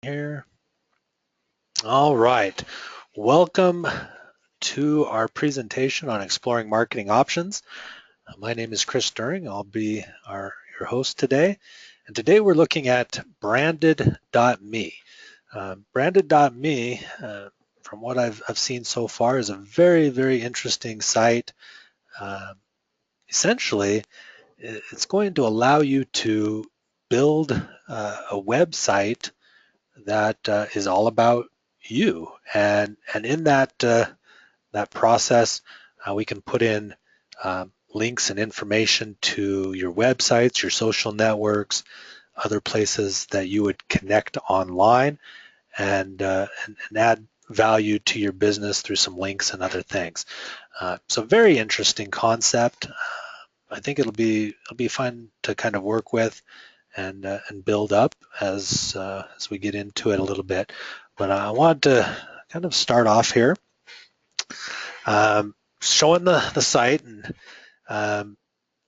Here. All right. Welcome to our presentation on exploring marketing options. My name is Chris During. I'll be your host today. And today we're looking at branded.me. Branded.me, from what I've seen so far, is a very, very interesting site. Uh, Essentially, it's going to allow you to build a website that is all about you. And in that process, we can put in links and information to your websites, your social networks, other places that you would connect online, and add value to your business through some links and other things. So very interesting concept. I think it'll be fun to kind of work with and build up as we get into it a little bit. But I want to kind of start off here, showing the site, and um,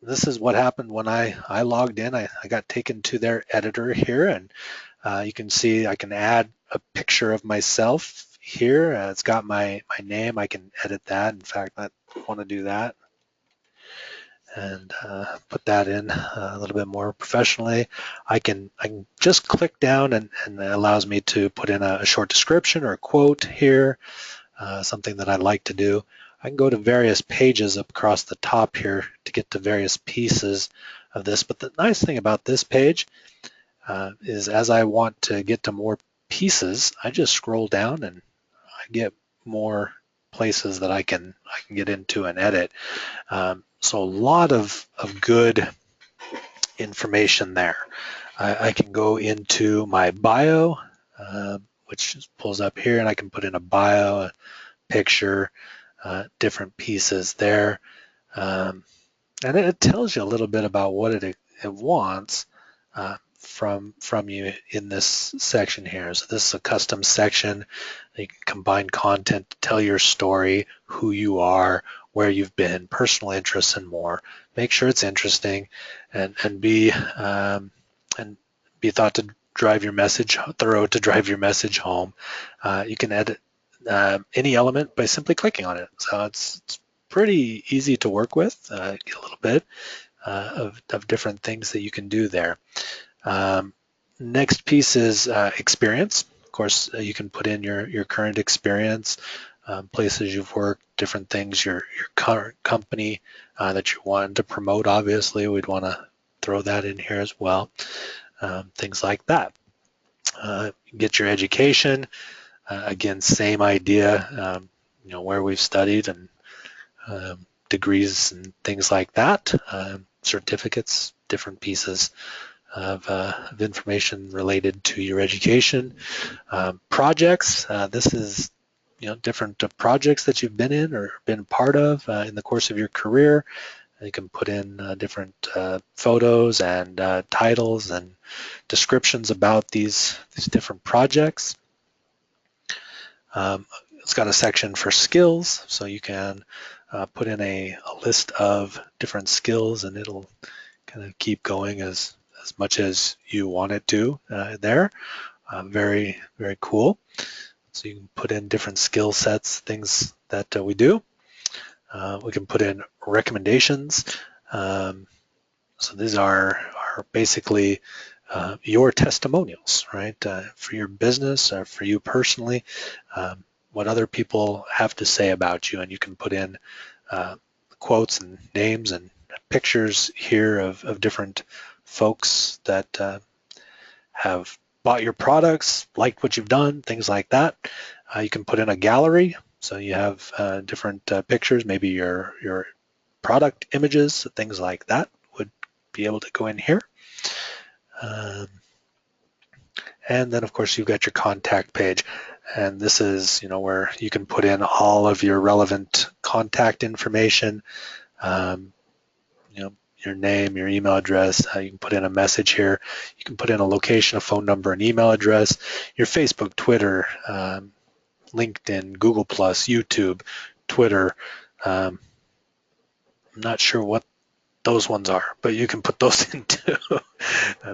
this is what happened when I logged in. I got taken to their editor here, and you can see I can add a picture of myself here. It's got my name. I can edit that. In fact, I want to do that and put that in a little bit more professionally. I can just click down and it allows me to put in a short description or a quote here, something that I like to do. I can go to various pages up across the top here to get to various pieces of this. But the nice thing about this page is as I want to get to more pieces, I just scroll down and I get more places that I can get into and edit. So a lot of good information there. I can go into my bio, which pulls up here, and I can put in a bio, a picture, different pieces there. And it tells you a little bit about what it wants from you in this section here. So this is a custom section. You can combine content to tell your story, who you are, where you've been, personal interests, and more. Make sure it's interesting, and be thought to drive your message thorough to drive your message home. You can edit any element by simply clicking on it. So it's pretty easy to work with. Get a little bit of different things that you can do there. Next piece is experience. Of course, you can put in your current experience, places you've worked, different things, your current company that you want to promote. Obviously, we'd want to throw that in here as well. Things like that. Get your education. Again, same idea. Where we've studied and degrees and things like that. Certificates, different pieces of information related to your education. Projects, this is different projects that you've been in or been part of in the course of your career. You can put in different photos and titles and descriptions about these different projects. It's got a section for skills, so you can put in a list of different skills, and it'll kind of keep going as much as you want it to there. Very, very cool. So you can put in different skill sets, things that we do. We can put in recommendations. So these are basically your testimonials, right? For your business, for you personally, what other people have to say about you, and you can put in quotes and names and pictures here of different folks that have bought your products, liked what you've done, things like that. You can put in a gallery, so you have different pictures, maybe your product images, things like that would be able to go in here. And then of course you've got your contact page, and this is where you can put in all of your relevant contact information, your name, your email address. You can put in a message here. You can put in a location, a phone number, an email address, your Facebook, Twitter, LinkedIn, Google+, YouTube, Twitter. I'm not sure what those ones are, but you can put those in too.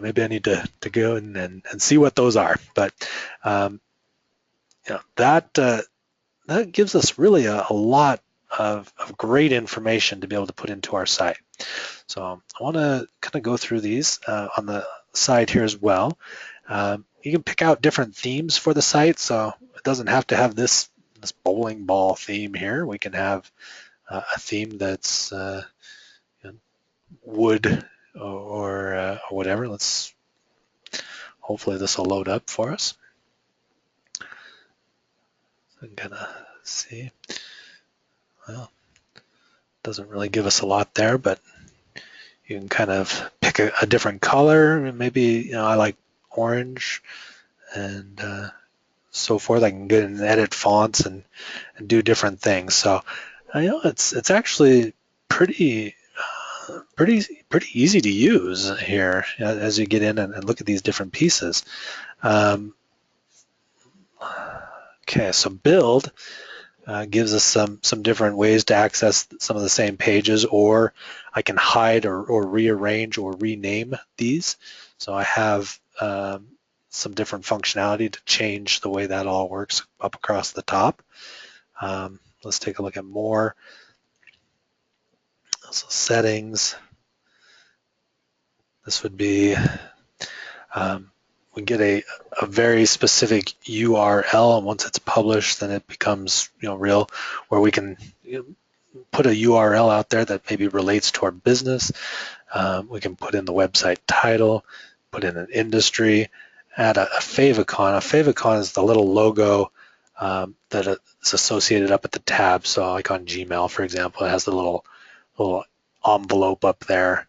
Maybe I need to go and see what those are. But that gives us really a lot of great information to be able to put into our site. So I want to kind of go through these on the side here as well. You can pick out different themes for the site, so it doesn't have to have this bowling ball theme here. We can have a theme that's wood or whatever. Hopefully this will load up for us. I'm gonna see. Well, doesn't really give us a lot there, but you can kind of pick a different color. Maybe I like orange and so forth. I can get and edit fonts and do different things. So it's actually pretty easy to use here as you get in and look at these different pieces. Okay, so build gives us some different ways to access some of the same pages, or I can hide or rearrange or rename these. So I have some different functionality to change the way that all works up across the top. Let's take a look at more. So settings. This would be, we get a very specific URL, and once it's published, then it becomes real, where we can put a URL out there that maybe relates to our business. We can put in the website title, put in an industry, add a favicon. A favicon is the little logo that is associated up at the tab. So like on Gmail, for example, it has the little envelope up there.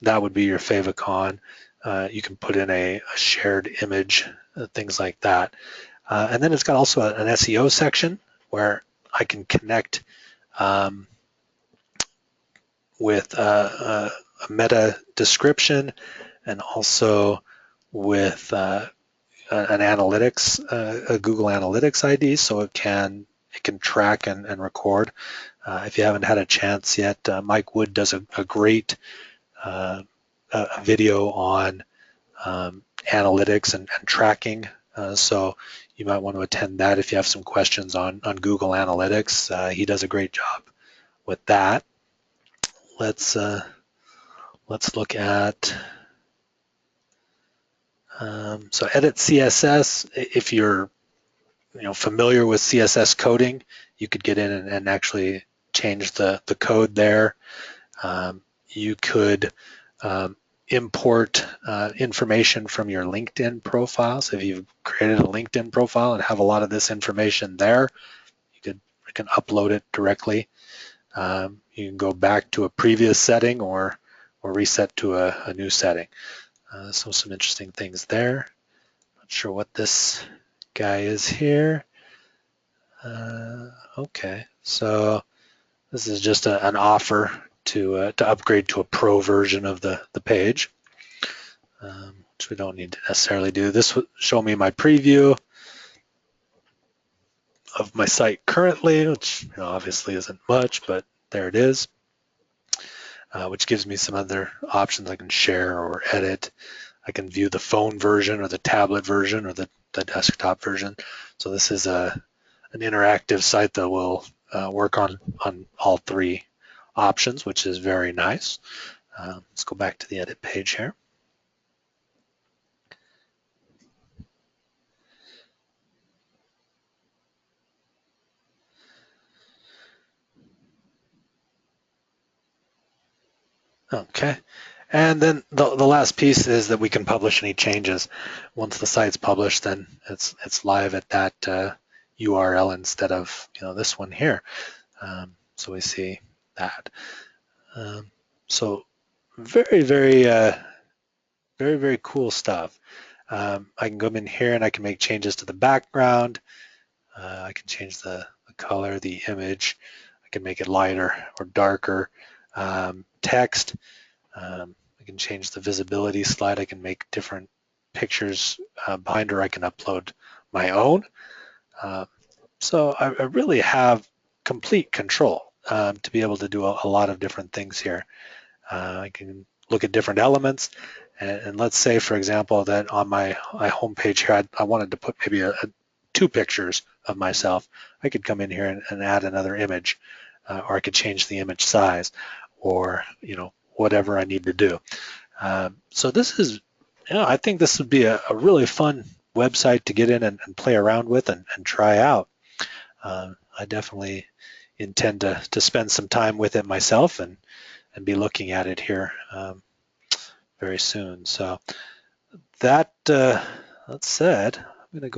That would be your favicon. You can put in a shared image, things like that. And then it's got also an SEO section where I can connect with a meta description and also with an analytics, a Google Analytics ID, so it can track and record. If you haven't had a chance yet, Mike Wood does a great video on analytics and tracking. So you might want to attend that if you have some questions on Google Analytics. He does a great job with that. Let's look at so edit CSS. If you're familiar with CSS coding, you could get in and actually change the code there. You could import information from your LinkedIn profile. So if you've created a LinkedIn profile and have a lot of this information there, you can upload it directly. You can go back to a previous setting or reset to a new setting. So some interesting things there. Not sure what this guy is here. Okay, so this is just an offer to upgrade to a pro version of the page, which we don't need to necessarily do. This would show me my preview of my site currently, which obviously isn't much, but there it is, which gives me some other options I can share or edit. I can view the phone version or the tablet version or the desktop version. So this is an interactive site that will work on all three options, which is very nice. Let's go back to the edit page here. Okay, and then the last piece is that we can publish any changes. Once the site's published, then it's live at that URL instead of this one here. So we see that. So very, very cool stuff. I can go in here and I can make changes to the background. I can change the color, the image. I can make it lighter or darker. Text. I can change the visibility slide. I can make different pictures behind, or I can upload my own. So I really have complete control to be able to do a lot of different things here. I can look at different elements, and let's say, for example, that on my home page here, I wanted to put maybe two pictures of myself. I could come in here and add another image, or I could change the image size, or whatever I need to do. So this is, I think this would be a really fun website to get in and play around with and try out. I definitely intend to spend some time with it myself and be looking at it here very soon. So that said, I'm going to go